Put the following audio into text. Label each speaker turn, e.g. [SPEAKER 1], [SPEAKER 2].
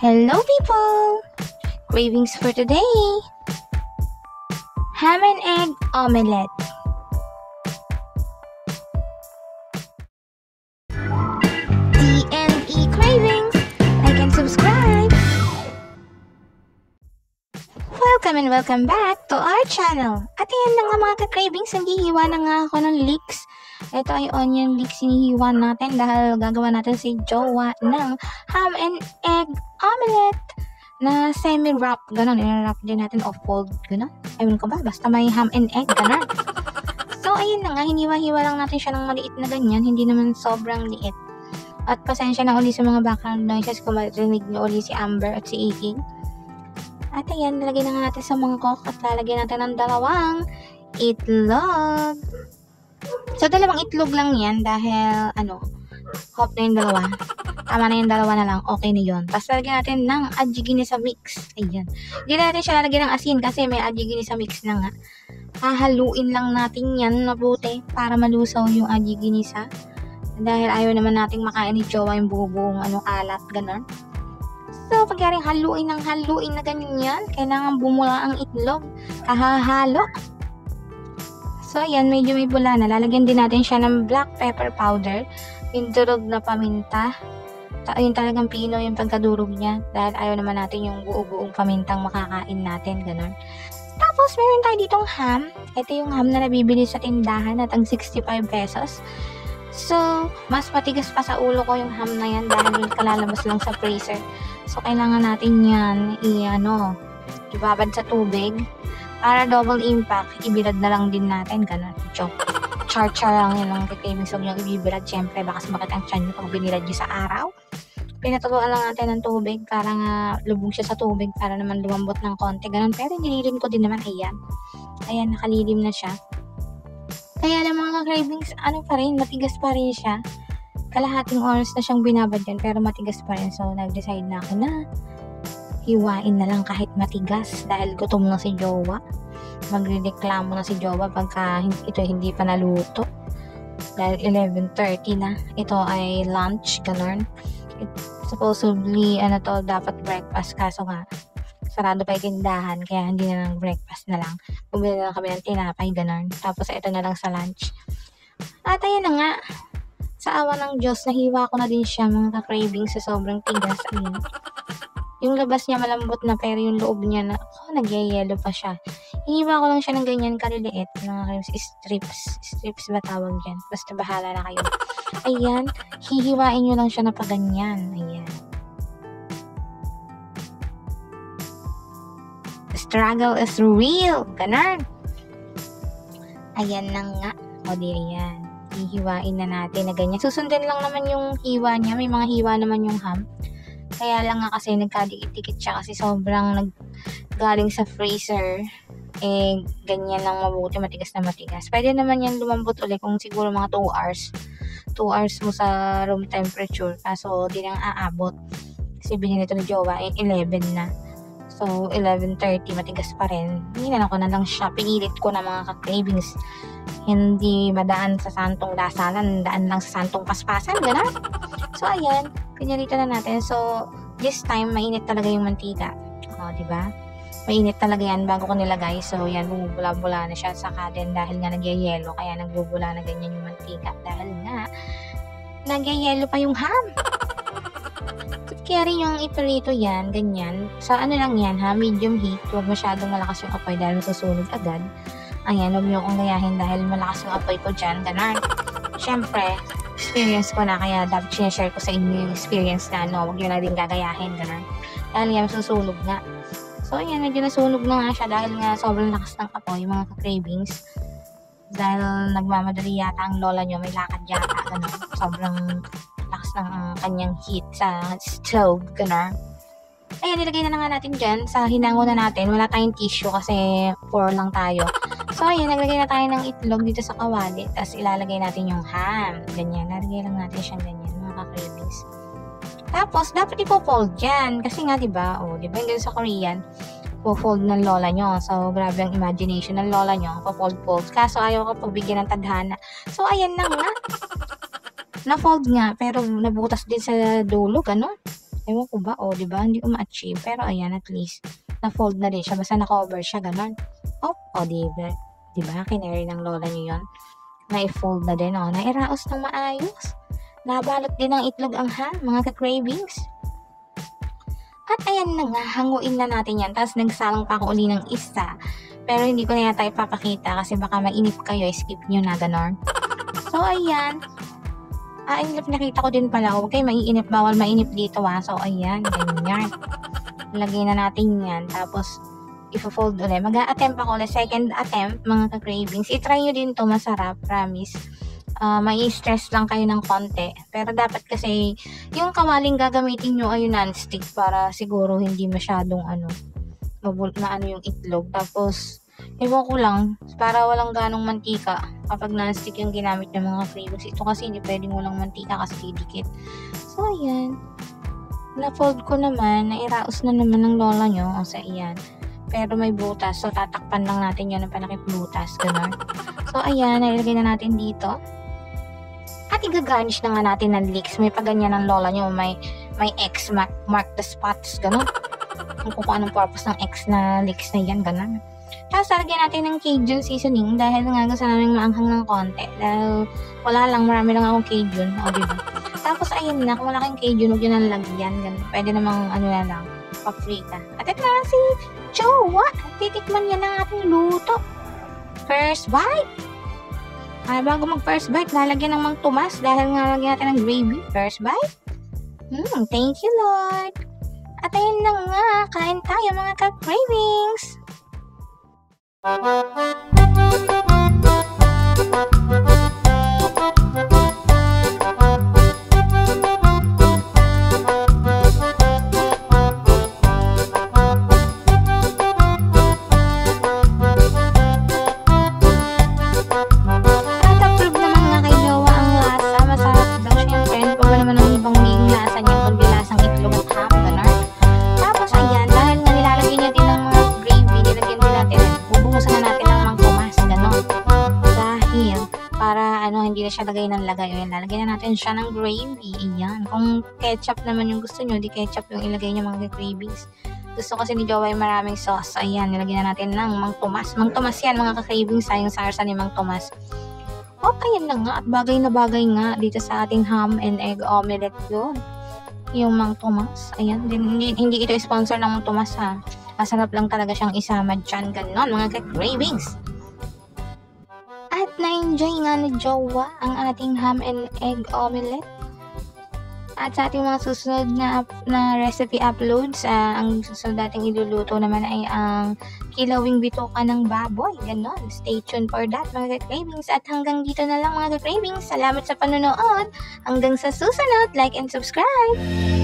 [SPEAKER 1] Hello people! Cravings for today! Ham and egg omelette. DNE Cravings! Like and subscribe! Welcome and welcome back to our channel. At yan na nga mga ka-cravings, naghihiwa na nga ako ng leeks. Ito ay onion leeks, sinihiwa natin dahil gagawa natin si Jowa ng ham and egg omelette na semi-wrap, gano'n. I-wrap din natin off fold, gano'n. Ewan ko ba, basta may ham and egg, gano'n. So, ayun na nga, hiniwa-hiwa lang natin siya ng maliit na ganyan, hindi naman sobrang liit. At pasensya na uli sa mga background noises kung marinig niyo uli si Amber at si Iggy. At ayan, nalagay na nga natin sa mangkok at lalagyan natin ng dalawang itlog. So, dalawang itlog lang yan dahil, hop na yung dalawa. Tama na yung dalawa na lang, okay na yun. Tapos lalagyan natin ng ajiginisa mix. Ayan. Hindi na natin siya lalagyan ng asin kasi may ajiginisa mix na nga. Hahaluin lang natin yan mabuti para malusaw yung ajiginisa. Dahil ayaw naman nating makain ni Jowa yung buong alat, ganun. So, pagyaring haluin na ganyan, kailangan bumula ang itlog. Kahahalo. So, ayan, medyo may bula na. Lalagyan din natin siya ng black pepper powder. Yung durog na paminta. Yung talagang pino yung pagkadurog niya. Dahil ayaw naman natin yung buo-buong pamintang makakain natin. Ganon. Tapos, meron tayo ditong ham. Ito yung ham na nabibili sa tindahan at ang 65 pesos. So, mas matigas pa sa ulo ko yung ham na yan dahil kalalabas lang sa freezer. So, kailangan natin yan ibabad sa tubig. Para double impact, ibilad na lang din natin. Ganun. Char-char lang yun lang kikimig. So, yung ibibilad, syempre, baka sumakit ang tiyan nyo pag binilad nyo sa araw. Pinatuluan lang natin ng tubig para nga lubog siya sa tubig para naman lumambot ng konti. Ganun. Pero nililim ko din naman. Ayan. Ayan, nakalilim na siya. Kaya lang mga cravings, pa rin, matigas pa rin siya. Kalahating oras na siyang binabad yan, pero matigas pa rin. So, nag-decide na ako na hiwain na lang kahit matigas dahil gutom na si Jowa. Magrereklamo na si Jowa pagka ito hindi pa naluto. Dahil 11:30 na. Ito ay lunch, ganun. Supposedly, dapat breakfast. Kaso nga, sarado pa yung tindahan, kaya hindi na lang breakfast na lang. Bumili na lang kami ng tinapay, ganun. Tapos, ito na lang sa lunch. At ayun na nga, sa awa ng Diyos, nahiwa ko na din siya mga ka-craving sa sobrang tigas. Ayun. Yung labas niya malambot na, pero yung loob niya nagyayelo pa siya. Hihiwa ko lang siya ng ganyan kaliliit. Strips ba tawag dyan? Basta bahala na kayo. Ayan, hihiwain nyo lang siya na paganyan. Ayan. Struggle is real. Ganun. Ayan na nga. O di ayan. Hihiwain na natin na ganyan. Susundin lang naman yung hiwa niya. May mga hiwa naman yung ham. Kaya lang nga kasi nagkadikit-dikit siya kasi sobrang galing sa freezer. Ganyan lang mabuti. Matigas na matigas. Pwede naman yan lumambot ulit kung siguro mga 2 hours. 2 hours mo sa room temperature. Kaso di nang aabot. Kasi binili ito ni Jowa. 11 na. So, 11:30, matigas pa rin. Hininan ko na lang siya. Pinilit ko na mga ka-cravings. Hindi madaan sa santong dasalan. Daan lang sa santong paspasan. Gano'n. So, ayan. Pinilito na natin. So, this time, mainit talaga yung mantika. O, diba? Mainit talaga yan bago ko nilagay. So, yan. Bumubula-bula na siya sa din dahil nga nagyayelo. Kaya nagbubula na ganyan yung mantika. Dahil nga, nagyayelo pa yung ham. Kaya rin yung iprito yan, ganyan. Sa lang yan ha, medium heat. Huwag masyadong malakas yung apoy dahil masusunog agad. Ayan, huwag nyo kong gayahin dahil malakas yung apoy ko dyan. Ganun. Siyempre, experience ko na kaya dapat sinashare ko sa inyo yung experience na huwag nyo na din gagayahin. Ganun. Dahil yan, masusunog nga. So, ayan, medyo nasunog na nga siya dahil nga sobrang lakas ng apoy, mga ka-cravings. Dahil nagmamadali yata ang lola nyo, may lakad yata. Ganun. Sobrang lakas ng kanyang heat sa stove, gano'n. Ayan, nilagay na nga natin dyan. Sa hinango na natin, wala tayong tissue kasi 4 lang tayo. So, ayan, naglagay na tayo ng itlog dito sa kawali. Tapos, ilalagay natin yung ham. Ganyan, nalagay lang natin siyang ganyan, mga ka-cravings. Tapos, dapat ipo-fold dyan. Kasi nga, diba, diba yung sa Korean, po-fold ng lola nyo. So, grabe ang imagination ng lola nyo. Po-fold. Kaso, ayaw ko pagbigyan ng tadhana. So, ayan na nga. Na-fold nga, pero nabutas din sa dulo, gano'n. Ewan ko ba, o diba, hindi ko ma-achieve. Pero ayan, at least, na-fold na din siya. Basta na-cover siya, ganon. O diba, kinary ng lola niyo yun. Na-fold na din, nairaos ng maayos. Nabalot din ng itlog ang ham, mga ka-cravings. At ayan na nga, hanguin na natin yan. Tapos nagsalang pa ako uli ng isa. Pero hindi ko na yata ipapakita kasi baka mainip kayo, skip nyo na, ganon. So ayan. Nakita ko din pala. Huwag kayo maiinip, bawal mainip dito So ayan, ganyan. Lagay na natin yan. Tapos, i-fold ulit. Mag-a-attempt ako ulit. Second attempt, mga ka-cravings. I-try nyo din to, masarap, promise. May stress lang kayo ng konti. Pero dapat kasi, yung kawaling gagamitin nyo ay non-stick para siguro hindi masyadong yung itlog. Tapos, ewan ko lang, para walang ganong mantika kapag non-stick yung ginamit ng mga cravings. Ito kasi hindi pwedeng walang mantika kasi didikit. So, ayan. Na-fold ko naman, nairaos na naman ng lola nyo. O sa iyan. Pero may butas. So, tatakpan lang natin yun ng panakip butas. Ganun. So, ayan. Nailagay na natin dito. At i-garnish na nga natin ng leeks. May paganyan ng lola nyo. May X, mark the spots. Ganun. Kung anong purpose ng X na leeks na yan. Ganun. Tapos, lagyan natin ng Cajun seasoning. Dahil nga gusto namin maanghang ng konti. Dahil wala lang. Marami lang akong Cajun. O, diba? Tapos, ayun na. Kung wala kang Cajun, huwag yun ang lagyan. Ganun. Pwede namang na lang. Paprika. At ito na si Jowa. Titikman niya ng ating luto. First bite. Bago mag first bite, lalagyan ng Mang Tomas dahil nga lagyan natin ng gravy. First bite. Thank you, Lord. At ayun na nga. Kain tayo, mga ka-cravings. Hindi na siya lagay ng lagay. Ayan, lalagyan na natin siya ng gravy. Ayan. Kung ketchup naman yung gusto nyo, di ketchup yung ilagay nyo, mga cravings. Gusto kasi ni Jowa yung maraming sauce. Ayan, nilagyan na natin ng Mang Tomas. Mang Tomas yan, mga ka-cravings, yung sarsa ni Mang Tomas. Ayan na nga. At bagay na bagay nga dito sa ating ham and egg omelette yun. Yung Mang Tomas. Ayan, hindi ito sponsor ng Mang Tomas ha. Masarap lang talaga siyang isama dyan. Ganon, mga ka-cravings. At na-enjoy nga ni Jowa ang ating ham and egg omelette. At sa ating mga susunod na recipe uploads, ang susunod nating iluluto naman ay ang kilawing bituka ng baboy. Ganon. Stay tuned for that, mga ka-cravings. At hanggang dito na lang, mga ka-cravings. Salamat sa panonood. Hanggang sa susunod, like and subscribe!